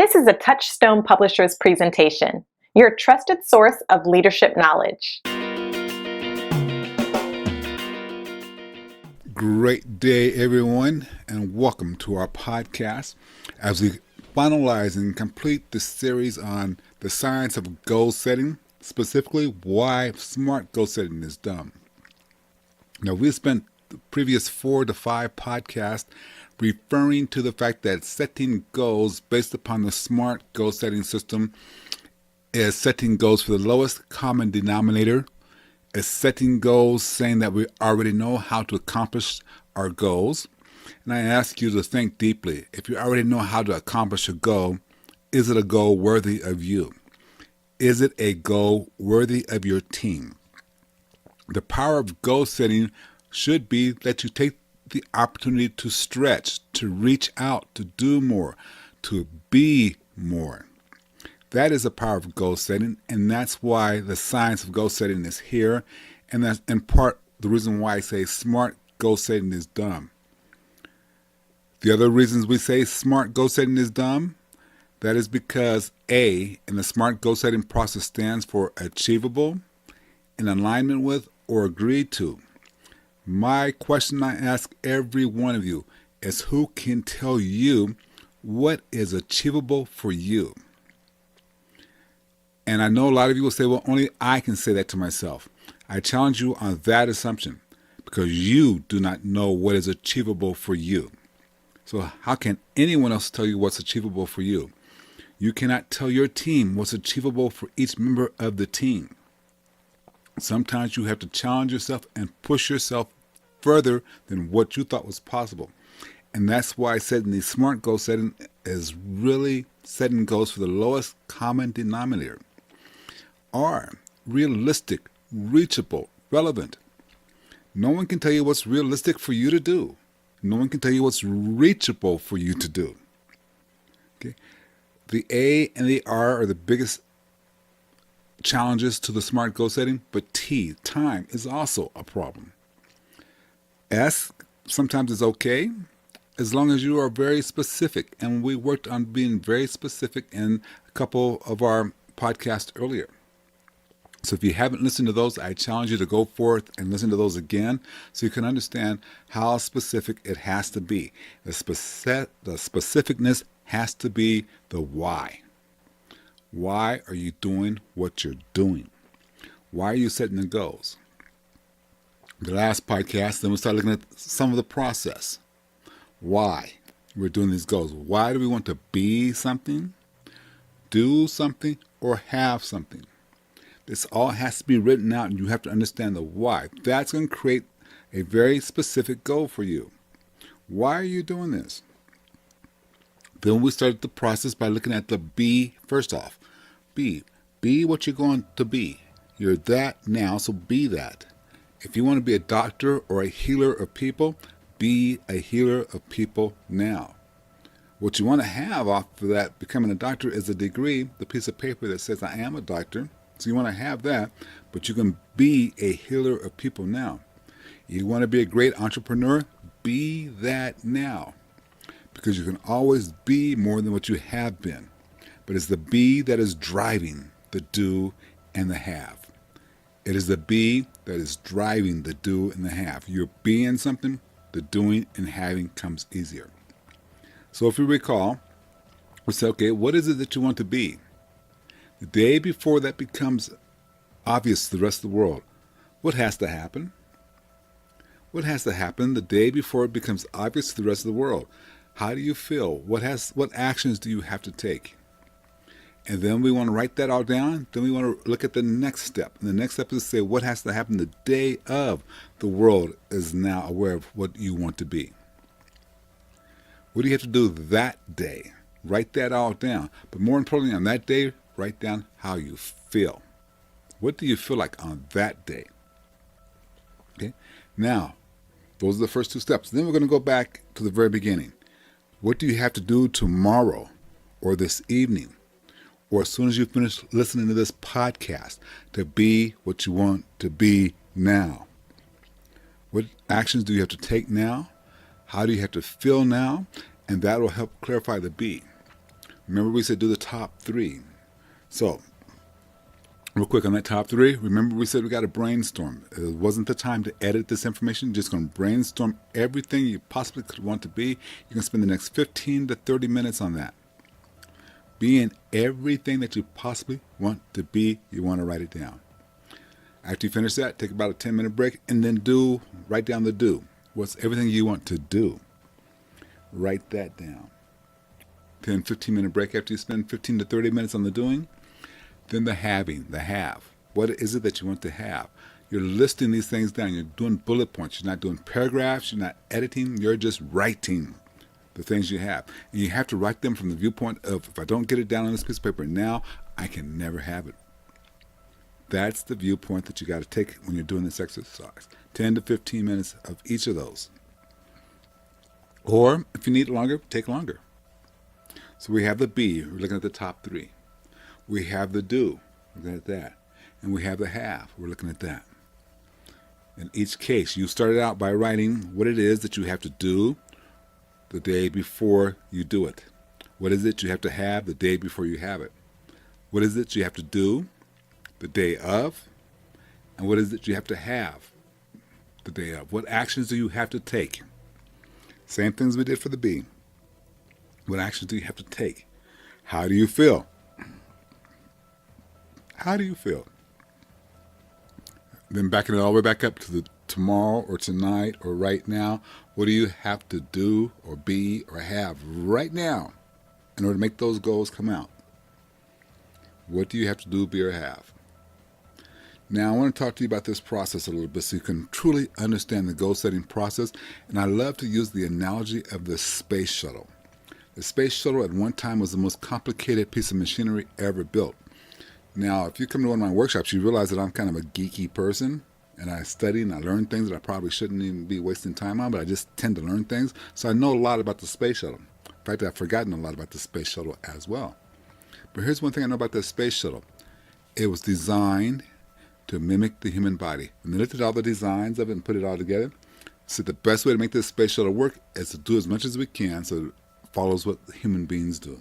This is a Touchstone Publishers presentation, your trusted source of leadership knowledge. Great day, everyone, and welcome to our podcast as we finalize and complete the series on the science of goal setting, specifically why smart goal setting is done. Now, we spent the previous 4 to 5 podcasts referring to the fact that setting goals based upon the smart goal setting system is setting goals for the lowest common denominator, is setting goals saying that we already know how to accomplish our goals. And I ask you to think deeply. If you already know how to accomplish a goal, is it a goal worthy of you? Is it a goal worthy of your team? The power of goal setting should be that you take the opportunity to stretch, to reach out, to do more, to be more. That is the power of goal setting, and that's why the science of goal setting is here, and that's in part the reason why I say smart goal setting is done. The other reasons we say smart goal setting is done, that is because A in the smart goal setting process stands for achievable, in alignment with, or agreed to. My question I ask every one of you is, who can tell you what is achievable for you? And I know a lot of you will say, well, only I can say that to myself. I challenge you on that assumption because you do not know what is achievable for you. So how can anyone else tell you what's achievable for you? You cannot tell your team what's achievable for each member of the team. Sometimes you have to challenge yourself and push yourself further than what you thought was possible. And that's why I said in the smart goal setting is really setting goals for the lowest common denominator. Are realistic, reachable, relevant. No one can tell you what's realistic for you to do. No one can tell you what's reachable for you to do. Okay? The A and the R are the biggest challenges to the smart goal setting, but T, time, is also a problem. S, sometimes is okay, as long as you are very specific, and we worked on being very specific in a couple of our podcasts earlier. So if you haven't listened to those, I challenge you to go forth and listen to those again so you can understand how specific it has to be. The specificness has to be the why. Why are you doing what you're doing? Why are you setting the goals? The last podcast, then we start looking at some of the process. Why we're doing these goals. Why do we want to be something, do something, or have something? This all has to be written out, and you have to understand the why. That's going to create a very specific goal for you. Why are you doing this? Then we started the process by looking at the be first off. Be what you're going to be. You're that now, so be that. If you want to be a doctor or a healer of people, be a healer of people now. What you want to have off of that becoming a doctor is a degree, the piece of paper that says I am a doctor. So you want to have that, but you can be a healer of people now. You want to be a great entrepreneur, be that now. Because you can always be more than what you have been. But it's the be that is driving the do and the have. It is the be that is driving the do and the have. You're being something, the doing and having comes easier. So if you recall, we say, okay, what is it that you want to be? The day before that becomes obvious to the rest of the world, what has to happen? What has to happen the day before it becomes obvious to the rest of the world? How do you feel? What actions do you have to take? And then we want to write that all down. Then we want to look at the next step. And the next step is to say what has to happen the day of the world is now aware of what you want to be. What do you have to do that day? Write that all down. But more importantly, on that day, write down how you feel. What do you feel like on that day? Okay. Now, those are the first 2 steps. Then we're going to go back to the very beginning. What do you have to do tomorrow or this evening or as soon as you finish listening to this podcast to be what you want to be now? What actions do you have to take now? How do you have to feel now? And that will help clarify the be. Remember we said do the top 3. So, real quick on that top 3, remember we said we got to brainstorm. It wasn't the time to edit this information. You're just going to brainstorm everything you possibly could want to be. You're going to spend the next 15 to 30 minutes on that. Being everything that you possibly want to be, you want to write it down. After you finish that, take about a 10-minute break and then write down the do. What's everything you want to do? Write that down. 10, 15-minute break after you spend 15 to 30 minutes on the doing. Then the having, the have. What is it that you want to have? You're listing these things down. You're doing bullet points. You're not doing paragraphs. You're not editing. You're just writing the things you have. And you have to write them from the viewpoint of, if I don't get it down on this piece of paper now, I can never have it. That's the viewpoint that you got to take when you're doing this exercise. 10 to 15 minutes of each of those. Or if you need longer, take longer. So we have the be, we're looking at the top 3. We have the do, we're looking at that. And we have the have, we're looking at that. In each case, you started out by writing what it is that you have to do the day before you do it. What is it you have to have the day before you have it? What is it you have to do the day of? And what is it you have to have the day of? What actions do you have to take? Same things we did for the be. What actions do you have to take? How do you feel? How do you feel? Then backing it all the way back up to the tomorrow or tonight or right now. What do you have to do or be or have right now in order to make those goals come out? What do you have to do, be, or have? Now, I want to talk to you about this process a little bit so you can truly understand the goal setting process. And I love to use the analogy of the space shuttle. The space shuttle at one time was the most complicated piece of machinery ever built. Now, if you come to one of my workshops, you realize that I'm kind of a geeky person. And I study and I learn things that I probably shouldn't even be wasting time on, but I just tend to learn things. So I know a lot about the space shuttle. In fact, I've forgotten a lot about the space shuttle as well. But here's one thing I know about the space shuttle. It was designed to mimic the human body. When they looked at all the designs of it and put it all together, so the best way to make this space shuttle work is to do as much as we can so it follows what human beings do.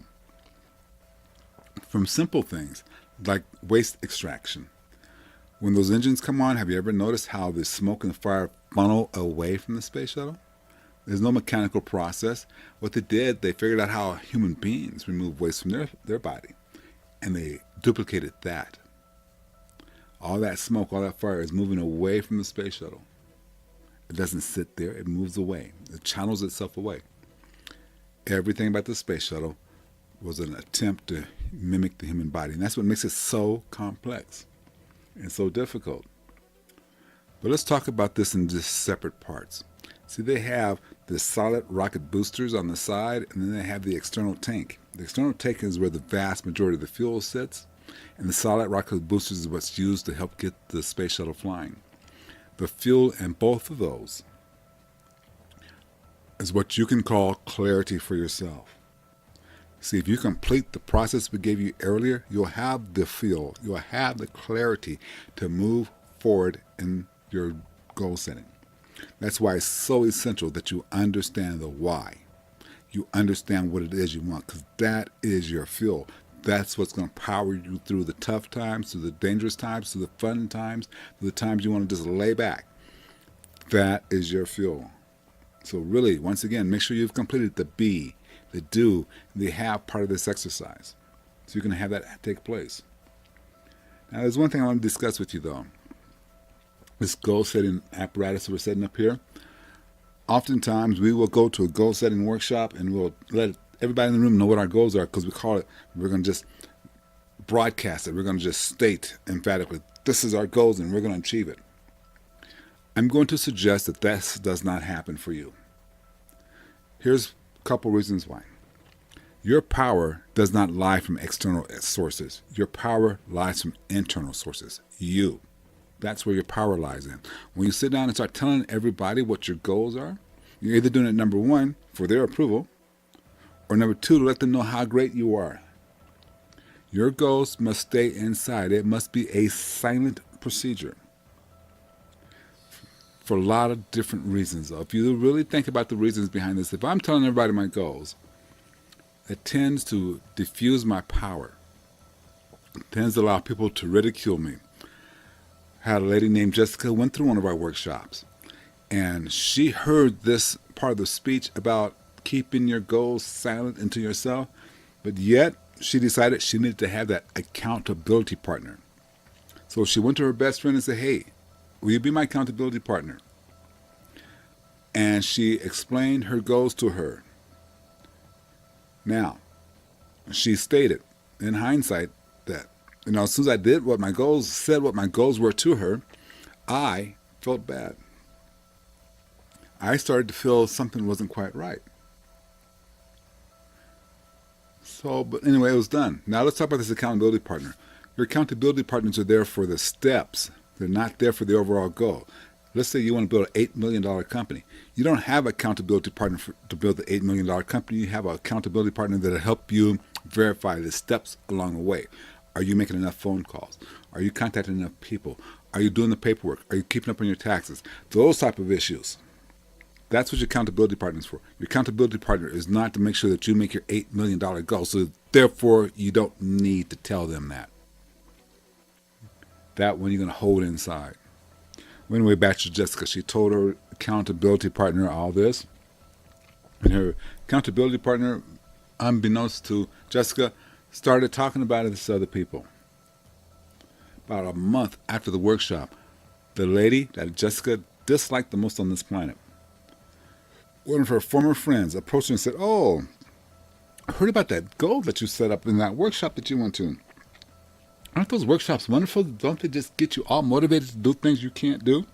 From simple things like waste extraction. When those engines come on, have you ever noticed how the smoke and the fire funnel away from the space shuttle? There's no mechanical process. What they did, they figured out how human beings remove waste from their body, and they duplicated that. All that smoke, all that fire is moving away from the space shuttle. It doesn't sit there, it moves away. It channels itself away. Everything about the space shuttle was an attempt to mimic the human body, and that's what makes it so complex and so difficult. But let's talk about this in just separate parts. See, they have the solid rocket boosters on the side, and then they have the external tank. The external tank is where the vast majority of the fuel sits, and the solid rocket boosters is what's used to help get the space shuttle flying. The fuel in both of those is what you can call clarity for yourself. See, if you complete the process we gave you earlier, you'll have the feel, you'll have the clarity to move forward in your goal setting. That's why it's so essential that you understand the why. You understand what it is you want, because that is your fuel. That's what's going to power you through the tough times, through the dangerous times, through the fun times, through the times you want to just lay back. That is your fuel. So really, once again, make sure you've completed the be, the do, and the have part of this exercise. So you can have that take place. Now, there's one thing I want to discuss with you, though. This goal setting apparatus that we're setting up here. Oftentimes, we will go to a goal setting workshop and we'll let everybody in the room know what our goals are, because we're going to just broadcast it. We're going to just state emphatically, this is our goals and we're going to achieve it. I'm going to suggest that this does not happen for you. Here's a couple reasons why. Your power does not lie from external sources. Your power lies from internal sources. You. That's where your power lies in. When you sit down and start telling everybody what your goals are, you're either doing it, number one, for their approval, or number two, to let them know how great you are. Your goals must stay inside. It must be a silent procedure for a lot of different reasons. If you really think about the reasons behind this, if I'm telling everybody my goals, It tends to diffuse my power. It tends to allow people to ridicule me. I had a lady named Jessica went through one of our workshops, and she heard this part of the speech about keeping your goals silent into yourself, but yet she decided she needed to have that accountability partner. So she went to her best friend and said, "Hey, will you be my accountability partner?" And she explained her goals to her. Now, she stated, in hindsight, that as soon as I did what my goals said, what my goals were to her, I felt bad. I started to feel something wasn't quite right. So, but anyway, it was done. Now let's talk about this accountability partner. Your accountability partners are there for the steps. They're not there for the overall goal. Let's say you want to build an $8 million company. You don't have an accountability partner to build the $8 million company. You have an accountability partner that will help you verify the steps along the way. Are you making enough phone calls? Are you contacting enough people? Are you doing the paperwork? Are you keeping up on your taxes? Those type of issues. That's what your accountability partner is for. Your accountability partner is not to make sure that you make your $8 million goal. So therefore, you don't need to tell them that. That one you're going to hold inside. Anyway, back to Jessica. She told her accountability partner all this. And her accountability partner, unbeknownst to Jessica, started talking about it to other people. About a month after the workshop, the lady that Jessica disliked the most on this planet, one of her former friends approached her and said, "Oh, I heard about that goal that you set up in that workshop that you went to. Aren't those workshops wonderful? Don't they just get you all motivated to do things you can't do?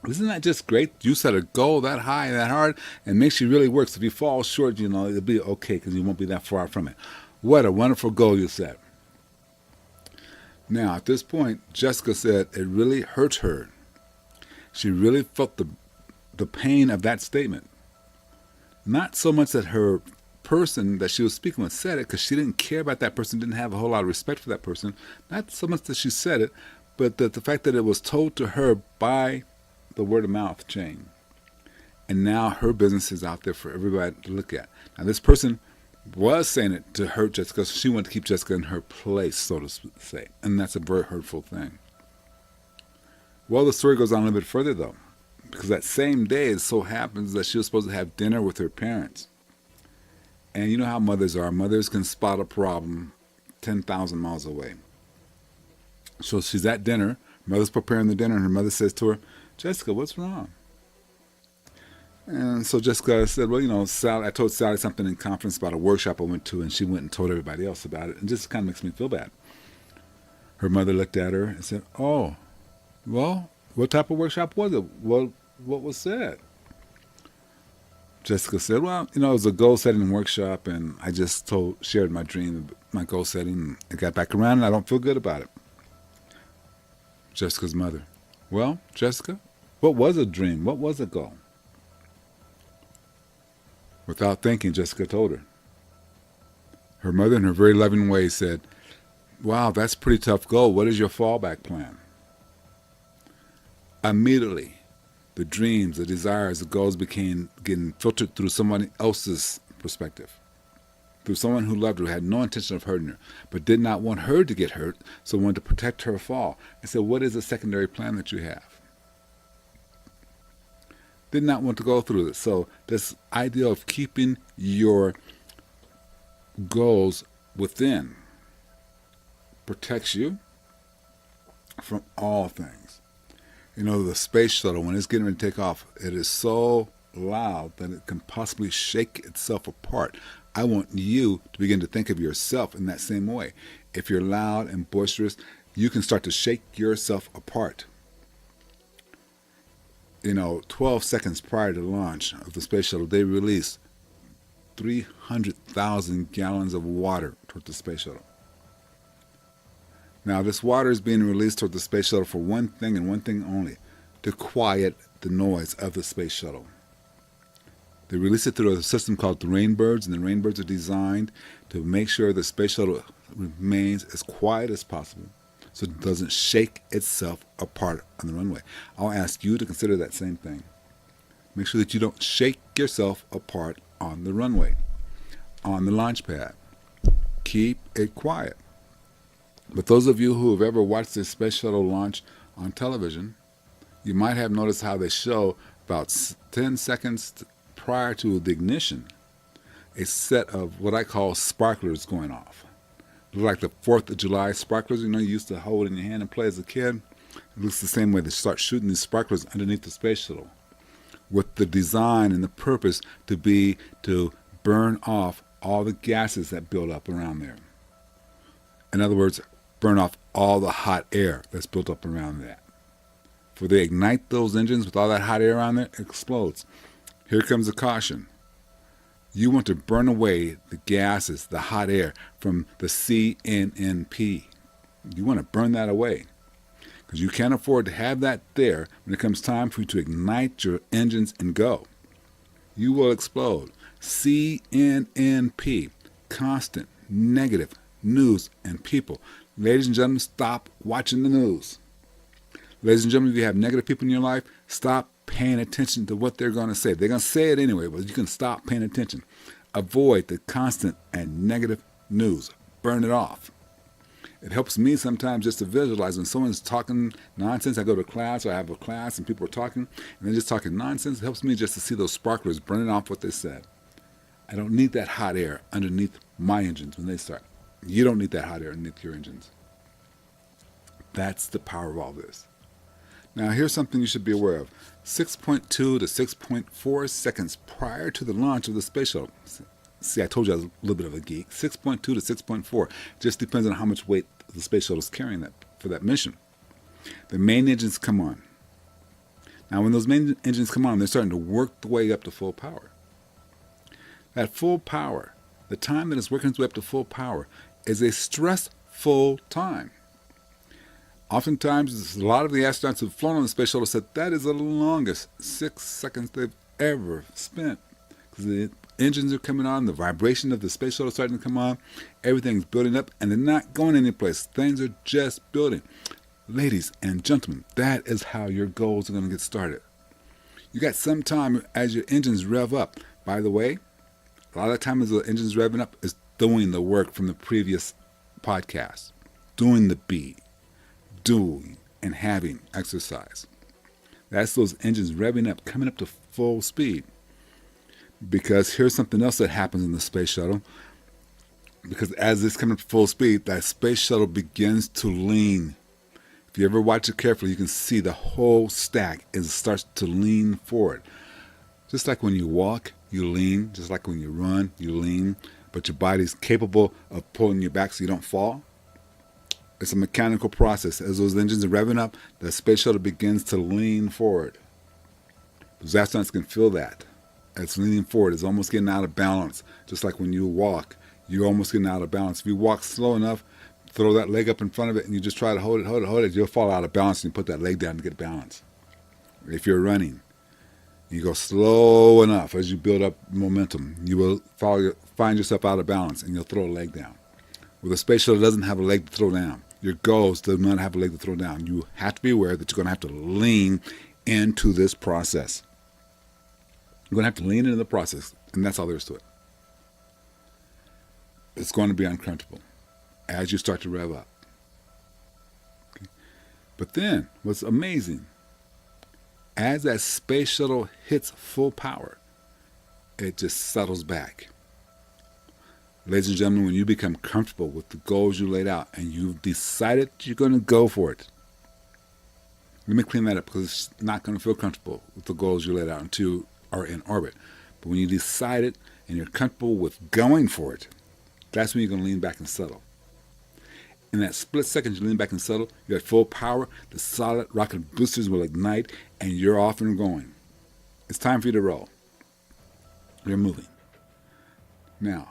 Isn't that just great? You set a goal that high, that hard, and makes you really work. So if you fall short, it'll be okay because you won't be that far from it. What a wonderful goal you set." Now, at this point, Jessica said it really hurt her. She really felt the pain of that statement. Not so much that her person that she was speaking with said it, because she didn't care about that person, didn't have a whole lot of respect for that person. Not so much that she said it, but that the fact that it was told to her by the word of mouth chain. And now her business is out there for everybody to look at. Now this person was saying it to hurt Jessica, so she wanted to keep Jessica in her place, so to say. And that's a very hurtful thing. Well, the story goes on a little bit further, though, because that same day it so happens that she was supposed to have dinner with her parents. And you know how mothers are. Mothers can spot a problem 10,000 miles away. So she's at dinner. Mother's preparing the dinner, and her mother says to her, "Jessica, what's wrong?" And so Jessica said, "Well, Sally, I told Sally something in conference about a workshop I went to, and she went and told everybody else about it. And just kind of makes me feel bad." Her mother looked at her and said, "Oh, well, what type of workshop was it? What was said?" Jessica said, "Well, it was a goal-setting workshop, and I just shared my dream, my goal setting, and I got back around, and I don't feel good about it." Jessica's mother, "Well, Jessica, what was a dream? What was a goal?" Without thinking, Jessica told her. Her mother, in her very loving way, said, "Wow, that's a pretty tough goal. What is your fallback plan?" Immediately, the dreams, the desires, the goals began getting filtered through someone else's perspective, through someone who loved her, who had no intention of hurting her, but did not want her to get hurt, so wanted to protect her fall. And said, "What is the secondary plan that you have?" Did not want to go through this. So this idea of keeping your goals within protects you from all things. The space shuttle, when it's getting ready to take off, it is so loud that it can possibly shake itself apart. I want you to begin to think of yourself in that same way. If you're loud and boisterous, you can start to shake yourself apart. 12 seconds prior to launch of the space shuttle, they released 300,000 gallons of water toward the space shuttle. Now, this water is being released toward the space shuttle for one thing and one thing only, to quiet the noise of the space shuttle. They release it through a system called the Rainbirds, and the Rainbirds are designed to make sure the space shuttle remains as quiet as possible so it doesn't shake itself apart on the runway. I'll ask you to consider that same thing. Make sure that you don't shake yourself apart on the runway. on the launch pad. Keep it quiet. But those of you who have ever watched the space shuttle launch on television, you might have noticed how they show about 10 seconds prior to the ignition a set of what I call sparklers going off. Look like the 4th of July sparklers, you used to hold in your hand and play as a kid. It looks the same way. They start shooting these sparklers underneath the space shuttle with the design and the purpose to be to burn off all the gases that build up around there. In other words, burn off all the hot air that's built up around that. For they ignite those engines with all that hot air around there, it explodes. Here comes a caution. You want to burn away the gases, the hot air from the CNNP. You want to burn that away because you can't afford to have that there when it comes time for you to ignite your engines and go. You will explode. CNNP, constant negative news and people. Ladies and gentlemen, stop watching the news. Ladies and gentlemen, if you have negative people in your life, stop paying attention to what they're going to say. They're going to say it anyway, but you can stop paying attention. Avoid the constant and negative news. Burn it off. It helps me sometimes just to visualize when someone's talking nonsense. I go to class or I have a class and people are talking and they're just talking nonsense. It helps me just to see those sparklers burning off what they said. I don't need that hot air underneath my engines when they start. You don't need that hot air underneath your engines. That's the power of all this. Now, here's something you should be aware of. 6.2 to 6.4 seconds prior to the launch of the space shuttle. See, I told you I was a little bit of a geek. 6.2 to 6.4 just depends on how much weight the space shuttle is carrying for that mission. The main engines come on. Now, when those main engines come on, they're starting to work the way up to full power. That full power, the time that it's working its way up to full power, is a stressful time. Oftentimes, a lot of the astronauts who've flown on the space shuttle said that is the longest 6 seconds they've ever spent. Because the engines are coming on, the vibration of the space shuttle is starting to come on, everything's building up, and they're not going anyplace. Things are just building. Ladies and gentlemen, that is how your goals are going to get started. You got some time as your engines rev up. By the way, a lot of the time as the engine's revving up is doing the work from the previous podcast, doing the beat. Doing and having exercise. That's those engines revving up, coming up to full speed. Because here's something else that happens in the space shuttle. Because as it's coming up to full speed, that space shuttle begins to lean. If you ever watch it carefully, you can see the whole stack as it starts to lean forward. Just like when you walk, you lean. Just like when you run, you lean. But your body's capable of pulling you back so you don't fall. It's a mechanical process. As those engines are revving up, the space shuttle begins to lean forward. Those astronauts can feel that. It's leaning forward. It's almost getting out of balance. Just like when you walk, you're almost getting out of balance. If you walk slow enough, throw that leg up in front of it, and you just try to hold it, you'll fall out of balance and you put that leg down to get balance. If you're running, you go slow enough as you build up momentum, you will find yourself out of balance and you'll throw a leg down. Well, the space shuttle doesn't have a leg to throw down. Your goals do not have a leg to throw down. You have to be aware that you're going to have to lean into this process. You're going to have to lean into the process, and that's all there is to it. It's going to be uncomfortable as you start to rev up. Okay? But then, what's amazing, as that space shuttle hits full power, it just settles back. Ladies and gentlemen, when you become comfortable with the goals you laid out and you've decided you're going to go for it, let me clean that up because it's not going to feel comfortable with the goals you laid out until you are in orbit. But when you decide it and you're comfortable with going for it, that's when you're going to lean back and settle. In that split second you lean back and settle, you're at full power, the solid rocket boosters will ignite, and you're off and going. It's time for you to roll. You're moving. Now,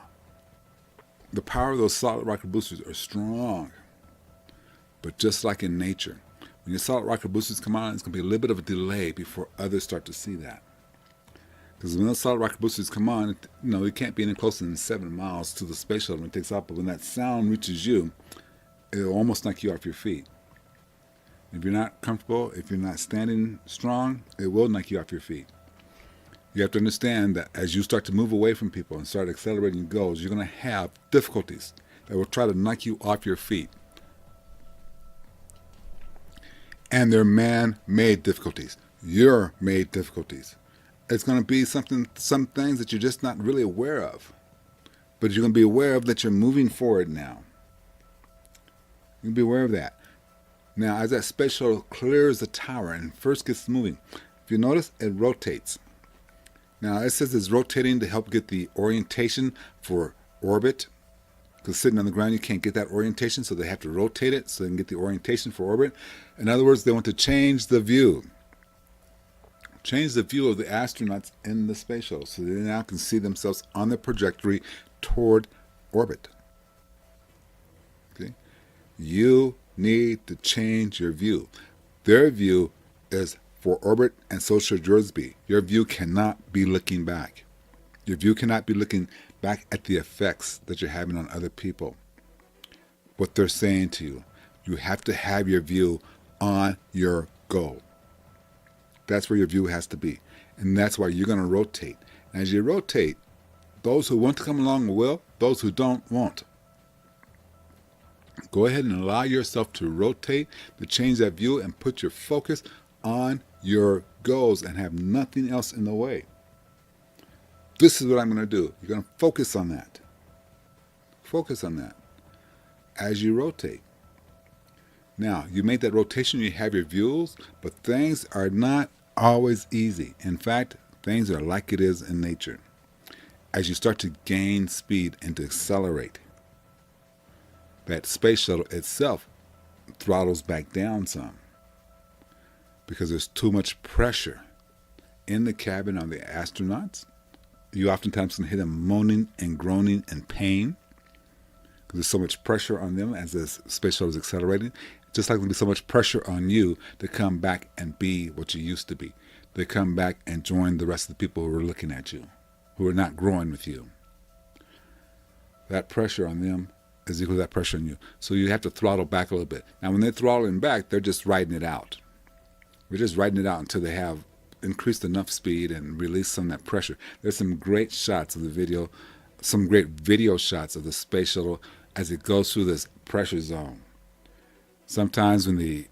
the power of those solid rocket boosters are strong. But just like in nature, when your solid rocket boosters come on, it's going to be a little bit of a delay before others start to see that. Because when those solid rocket boosters come on, it can't be any closer than 7 miles to the space shuttle when it takes off. But when that sound reaches you, it'll almost knock you off your feet. If you're not comfortable, if you're not standing strong, it will knock you off your feet. You have to understand that as you start to move away from people and start accelerating your goals, you're going to have difficulties that will try to knock you off your feet. And they're man-made difficulties. You're made difficulties. It's going to be some things that you're just not really aware of. But you're going to be aware of that you're moving forward now. You can be aware of that. Now, as that space shuttle clears the tower and first gets moving, if you notice, it rotates. Now, it says it's rotating to help get the orientation for orbit. Because sitting on the ground, you can't get that orientation, so they have to rotate it so they can get the orientation for orbit. In other words, they want to change the view. Change the view of the astronauts in the space shuttle so they now can see themselves on the trajectory toward orbit. Okay? You need to change your view. Their view is for orbit, and so should yours be. Your view cannot be looking back. Your view cannot be looking back at the effects that you're having on other people, what they're saying to you. You have to have your view on your goal. That's where your view has to be. And that's why you're going to rotate. And as you rotate, those who want to come along will, those who don't won't. Go ahead and allow yourself to rotate, to change that view, and put your focus on your goals and have nothing else in the way. This is what I'm going to do. You're going to focus on that. Focus on that as you rotate. Now, you make that rotation, you have your views, but things are not always easy. In fact, things are like it is in nature. As you start to gain speed and to accelerate, that space shuttle itself throttles back down some because there's too much pressure in the cabin on the astronauts. You oftentimes can hear them moaning and groaning in pain because there's so much pressure on them as the space shuttle is accelerating. Just like there'll be so much pressure on you to come back and be what you used to be. They come back and join the rest of the people who are looking at you, who are not growing with you. That pressure on them is equal to that pressure on you. So you have to throttle back a little bit. Now, when they're throttling back, they're just riding it out. We're just riding it out until they have increased enough speed and released some of that pressure. There's some great shots of the video, some great video shots of the space shuttle as it goes through this pressure zone. Sometimes when the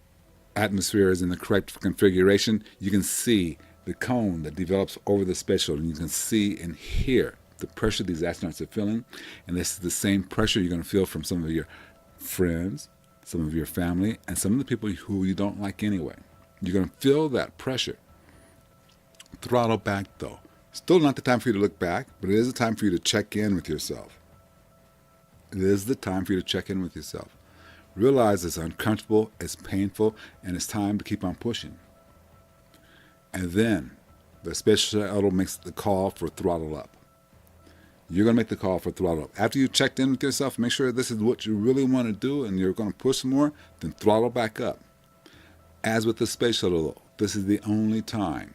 atmosphere is in the correct configuration, you can see the cone that develops over the space shuttle, and you can see and hear the pressure these astronauts are feeling. And this is the same pressure you're going to feel from some of your friends, some of your family, and some of the people who you don't like anyway. You're going to feel that pressure. Throttle back, though. Still not the time for you to look back, but it is the time for you to check in with yourself. It is the time for you to check in with yourself. Realize it's uncomfortable, it's painful, and it's time to keep on pushing. And then the space shuttle makes the call for throttle up. You're going to make the call for throttle up. After you've checked in with yourself, make sure this is what you really want to do and you're going to push more, then throttle back up. As with the space shuttle, though, this is the only time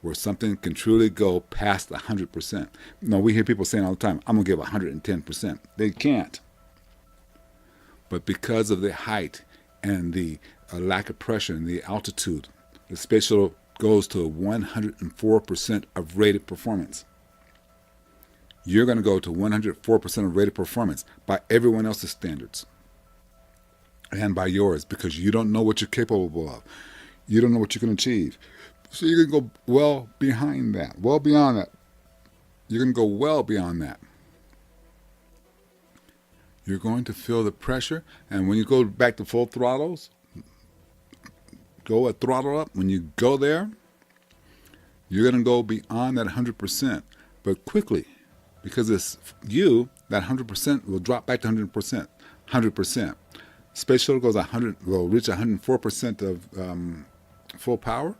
where something can truly go past 100%. No, we hear people saying all the time, I'm going to give 110%. They can't. But because of the height and the lack of pressure and the altitude, the space shuttle goes to 104% of rated performance. You're going to go to 104% of rated performance by everyone else's standards and by yours, because you don't know what you're capable of. You don't know what you can achieve. So you're going to go well behind that, well beyond that. You're going to go well beyond that. You're going to feel the pressure, and when you go back to full throttles, go at throttle up. When you go there, you're going to go beyond that 100%, but quickly, because it's you, that 100% will drop back to 100%. 100%. Space shuttle goes 100, will reach 104% of full power,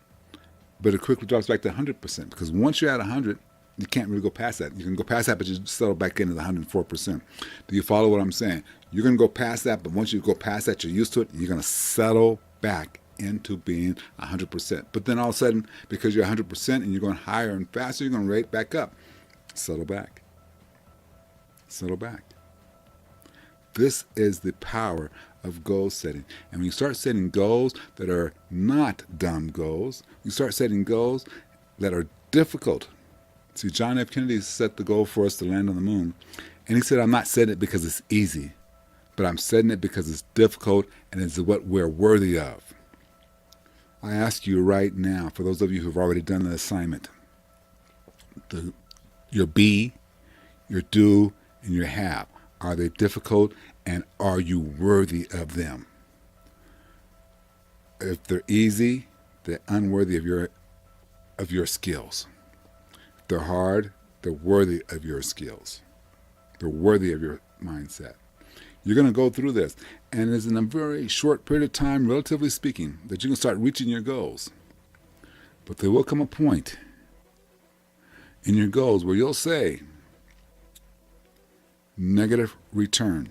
but it quickly drops back to 100%, because once you're at 100, you can't really go past that. You can go past that, but you settle back into the 104%. Do you follow what I'm saying? You're going to go past that, but once you go past that, you're used to it, you're going to settle back into being 100%. But then all of a sudden, because you're 100% and you're going higher and faster, you're going to rate back up. Settle back. Settle back. This is the power of goal setting. And when you start setting goals that are not dumb goals, you start setting goals that are difficult. See, John F. Kennedy set the goal for us to land on the moon. And he said, I'm not setting it because it's easy, but I'm setting it because it's difficult and it's what we're worthy of. I ask you right now, for those of you who've already done the assignment, your be, your do, and your have. Are they difficult, and are you worthy of them? If they're easy, they're unworthy of your skills. If they're hard, they're worthy of your skills. They're worthy of your mindset. You're going to go through this, and it's in a very short period of time, relatively speaking, that you can start reaching your goals. But there will come a point in your goals where you'll say, negative return.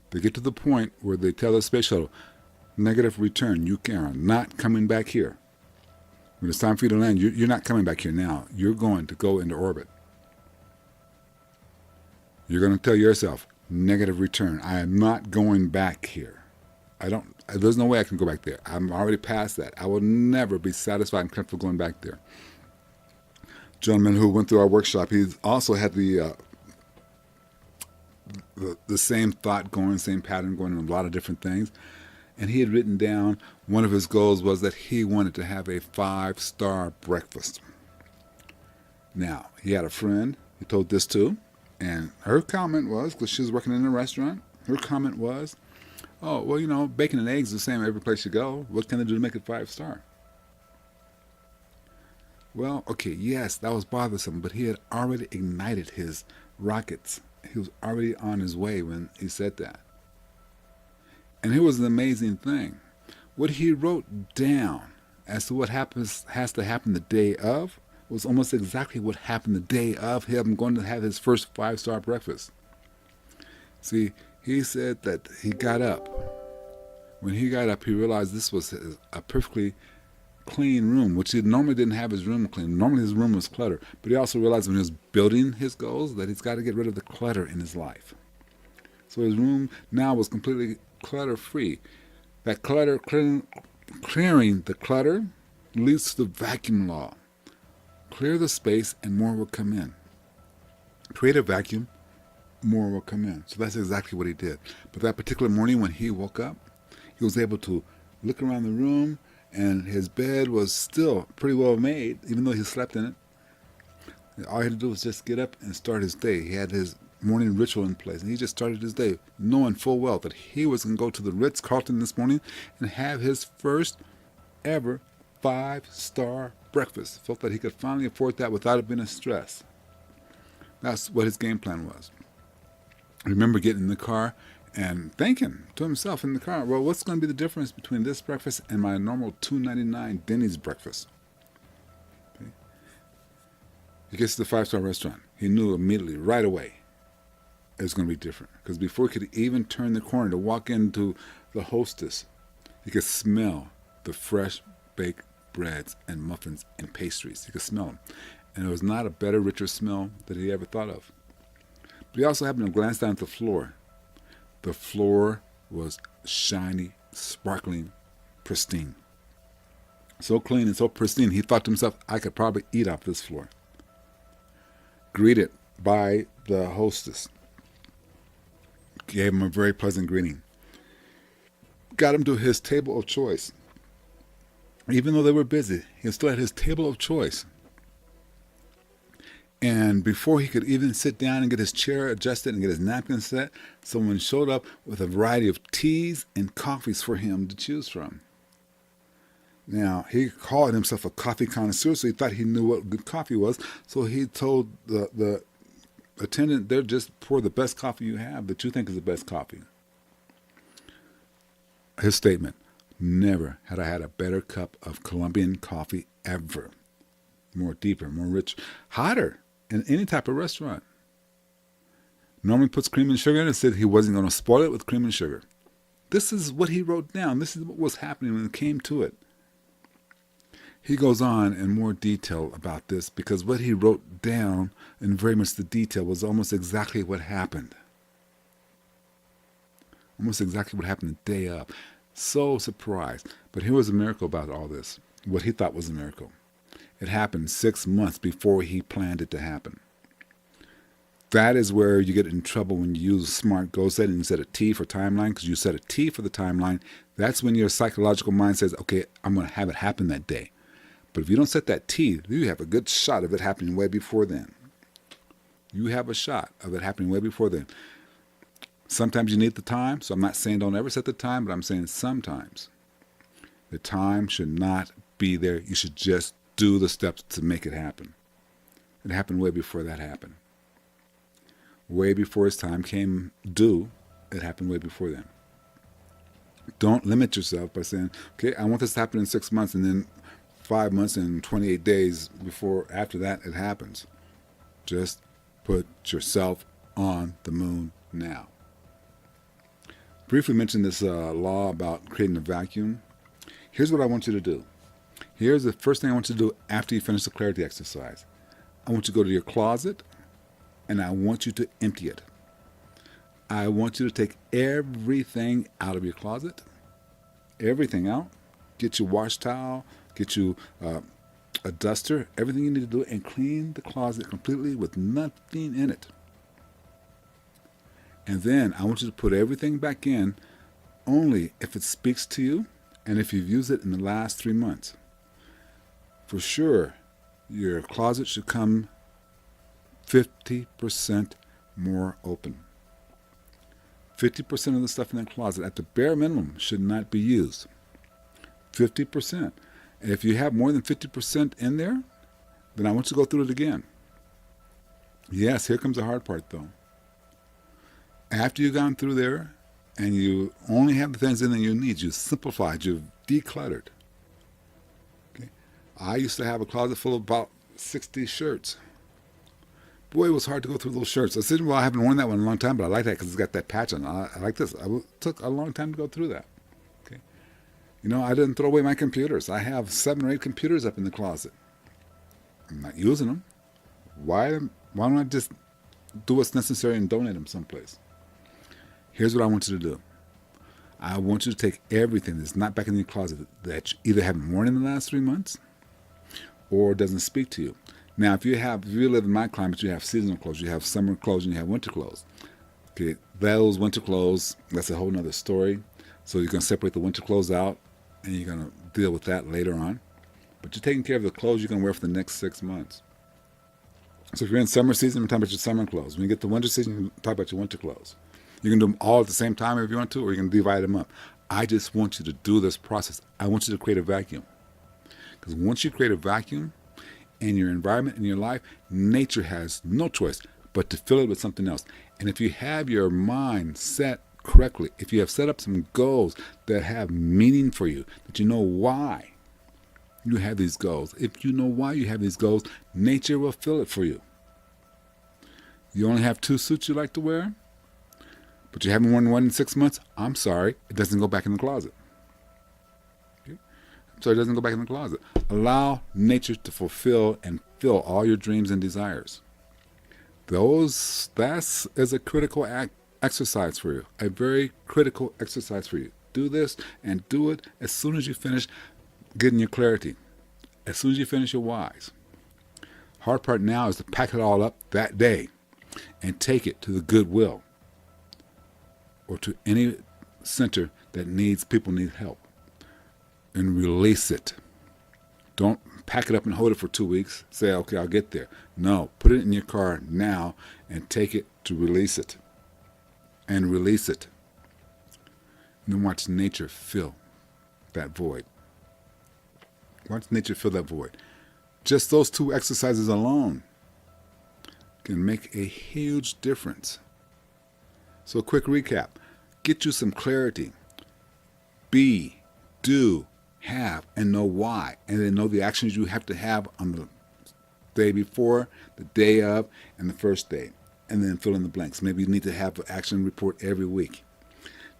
They get to the point where they tell the space shuttle, negative return, you are not coming back here. When it's time for you to land, you're not coming back here now. You're going to go into orbit. You're going to tell yourself, negative return. I am not going back here. There's no way I can go back there. I'm already past that. I will never be satisfied and comfortable going back there. Gentleman who went through our workshop, he also had the same thought going, same pattern going in a lot of different things. And he had written down, one of his goals was that he wanted to have a 5-star breakfast. Now, he had a friend he told this to, and her comment was, because she was working in a restaurant, her comment was, oh, well, bacon and eggs are the same every place you go. What can I do to make it 5-star? Well, okay, yes, that was bothersome, but he had already ignited his rockets. He was already on his way when he said that. And here was an amazing thing. What he wrote down as to what has to happen the day of was almost exactly what happened the day of him going to have his first 5-star breakfast. See, he said that he got up. When he got up, he realized this was a perfectly clean room, which he normally didn't have his room clean. Normally his room was cluttered. But he also realized when he was building his goals that he's got to get rid of the clutter in his life. So his room now was completely clutter-free. That clutter, clearing the clutter leads to the vacuum law. Clear the space and more will come in. Create a vacuum, more will come in. So that's exactly what he did. But that particular morning when he woke up, he was able to look around the room, and his bed was still pretty well made, even though he slept in it. All he had to do was just get up and start his day. He had his morning ritual in place, and he just started his day knowing full well that he was going to go to the Ritz-Carlton this morning and have his first ever 5-star breakfast. Felt that he could finally afford that without it being a stress. That's what his game plan was. I remember getting in the car and thinking to himself in the car, well, what's going to be the difference between this breakfast and my normal $2.99 Denny's breakfast? Okay. He gets to the 5-star restaurant. He knew immediately, right away, it was going to be different. Because before he could even turn the corner to walk into the hostess, he could smell the fresh baked breads and muffins and pastries. He could smell them. And it was not a better, richer smell that he ever thought of. But he also happened to glance down at the floor. The floor was shiny, sparkling, pristine. So clean and so pristine, he thought to himself, I could probably eat off this floor. Greeted by the hostess. Gave him a very pleasant greeting. Got him to his table of choice. Even though they were busy, he was still at his table of choice. And before he could even sit down and get his chair adjusted and get his napkin set, someone showed up with a variety of teas and coffees for him to choose from. Now, he called himself a coffee connoisseur, so he thought he knew what good coffee was. So he told the attendant, they're just pour the best coffee you have that you think is the best coffee. His statement, never had I had a better cup of Colombian coffee ever. More deeper, more rich, hotter in any type of restaurant. Normally puts cream and sugar in it and said he wasn't going to spoil it with cream and sugar. This is what he wrote down. This is what was happening when it came to it. He goes on in more detail about this because what he wrote down in very much the detail was almost exactly what happened. almost exactly what happened the day of. So surprised. But here was a miracle about all this, what he thought was a miracle. It happened 6 months before he planned it to happen. That is where you get in trouble when you use smart goal setting and you set a T for timeline, because you set a T for the timeline. That's when your psychological mind says, okay, I'm going to have it happen that day. But if you don't set that T, you have a good shot of it happening way before then. You have a shot of it happening way before then. Sometimes you need the time, so I'm not saying don't ever set the time, but I'm saying sometimes the time should not be there. You should just do the steps to make it happen. It happened way before that happened. Way before his time came due, it happened way before then. Don't limit yourself by saying, okay, I want this to happen in 6 months, and then 5 months and 28 days after that it happens. Just put yourself on the moon now. Briefly mentioned this law about creating a vacuum. Here's what I want you to do. Here's the first thing I want you to do after you finish the clarity exercise. I want you to go to your closet, and I want you to empty it. I want you to take everything out of your closet. Everything out. Get your wash towel. Get you a duster. Everything you need to do, and clean the closet completely with nothing in it. And then I want you to put everything back in only if it speaks to you and if you've used it in the last 3 months. For sure, your closet should come 50% more open. 50% of the stuff in that closet, at the bare minimum, should not be used. 50%. And if you have more than 50% in there, then I want you to go through it again. Yes, here comes the hard part, though. After you've gone through there and you only have the things in there you need, you've simplified, you've decluttered. Okay? I used to have a closet full of about 60 shirts. Boy, it was hard to go through those shirts. I said, well, I haven't worn that one in a long time, but I like that because it's got that patch on it. I like this. It took a long time to go through that. Okay, I didn't throw away my computers. I have 7 or 8 computers up in the closet. I'm not using them. Why don't I just do what's necessary and donate them someplace? Here's what I want you to do. I want you to take everything that's not back in your closet that you either haven't worn in the last 3 months or doesn't speak to you. Now, if you live in my climate, you have seasonal clothes, you have summer clothes, and you have winter clothes. Okay, those winter clothes, that's a whole nother story. So you're going to separate the winter clothes out, and you're going to deal with that later on. But you're taking care of the clothes you're going to wear for the next 6 months. So if you're in summer season, we're talking about your summer clothes. When you get to winter season, you talk about your winter clothes. You can do them all at the same time if you want to, or you can divide them up. I just want you to do this process. I want you to create a vacuum. Because once you create a vacuum in your environment, in your life, nature has no choice but to fill it with something else. And if you have your mind set correctly, if you have set up some goals that have meaning for you, that you know why you have these goals, if you know why you have these goals, nature will fill it for you. You only have 2 suits you like to wear, but you haven't worn one in 6 months, I'm sorry, it doesn't go back in the closet. Okay? So it doesn't go back in the closet. Allow nature to fulfill and fill all your dreams and desires. That is a critical exercise for you, a very critical exercise for you. Do this and do it as soon as you finish getting your clarity, as soon as you finish your whys. Hard part now is to pack it all up that day and take it to the Goodwill or to any center that people need help, and release it. Don't pack it up and hold it for 2 weeks. Say, okay, I'll get there. No, put it in your car now and take it to release it. And release it. And then watch nature fill that void. Watch nature fill that void. Just those 2 exercises alone can make a huge difference. So a quick recap. Get you some clarity. Be, do, have, and know why. And then know the actions you have to have on the day before, the day of, and the first day. And then fill in the blanks. Maybe you need to have an action report every week.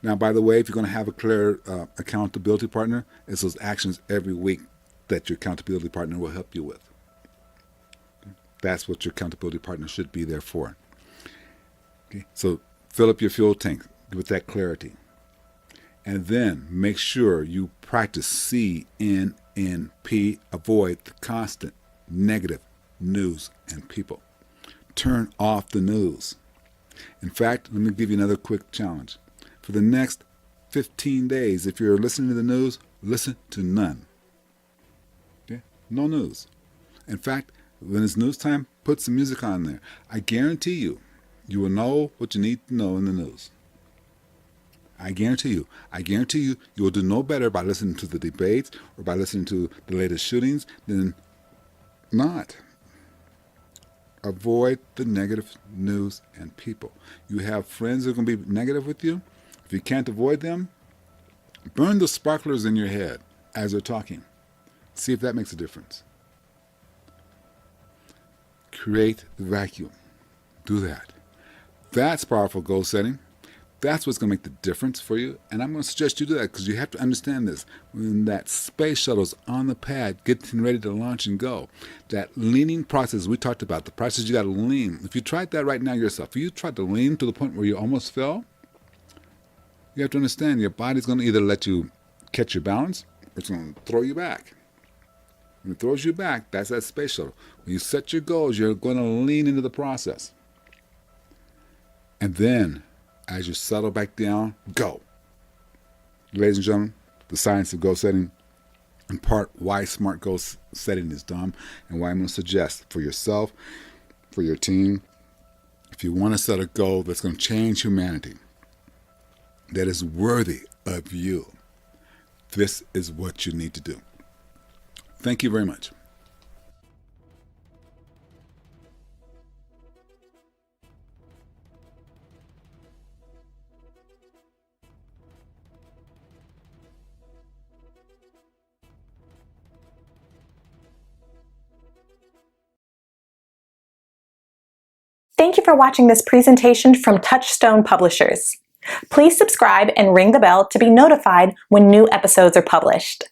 Now, by the way, if you're going to have a clear accountability partner, it's those actions every week that your accountability partner will help you with. Okay? That's what your accountability partner should be there for. Okay? So fill up your fuel tank with that clarity. And then make sure you practice CNNP. Avoid the constant negative news and people. Turn off the news. In fact, let me give you another quick challenge. For the next 15 days, if you're listening to the news, listen to none. Okay? No news. In fact, when it's news time, put some music on there. I guarantee you, you will know what you need to know in the news. I guarantee you, you will do no better by listening to the debates or by listening to the latest shootings than not. Avoid the negative news and people. You have friends that are going to be negative with you. If you can't avoid them, burn the sparklers in your head as they're talking. See if that makes a difference. Create the vacuum. Do that. That's powerful goal setting. That's what's going to make the difference for you. And I'm going to suggest you do that because you have to understand this. When that space shuttle's on the pad, getting ready to launch and go, that leaning process we talked about, the process you got to lean. If you tried that right now yourself, if you tried to lean to the point where you almost fell, you have to understand your body's going to either let you catch your balance or it's going to throw you back. When it throws you back, that's that space shuttle. When you set your goals, you're going to lean into the process. And then, as you settle back down, go. Ladies and gentlemen, the science of goal setting, in part why smart goal setting is dumb, and why I'm going to suggest for yourself, for your team, if you want to set a goal that's going to change humanity, that is worthy of you, this is what you need to do. Thank you very much. Thank you for watching this presentation from Touchstone Publishers. Please subscribe and ring the bell to be notified when new episodes are published.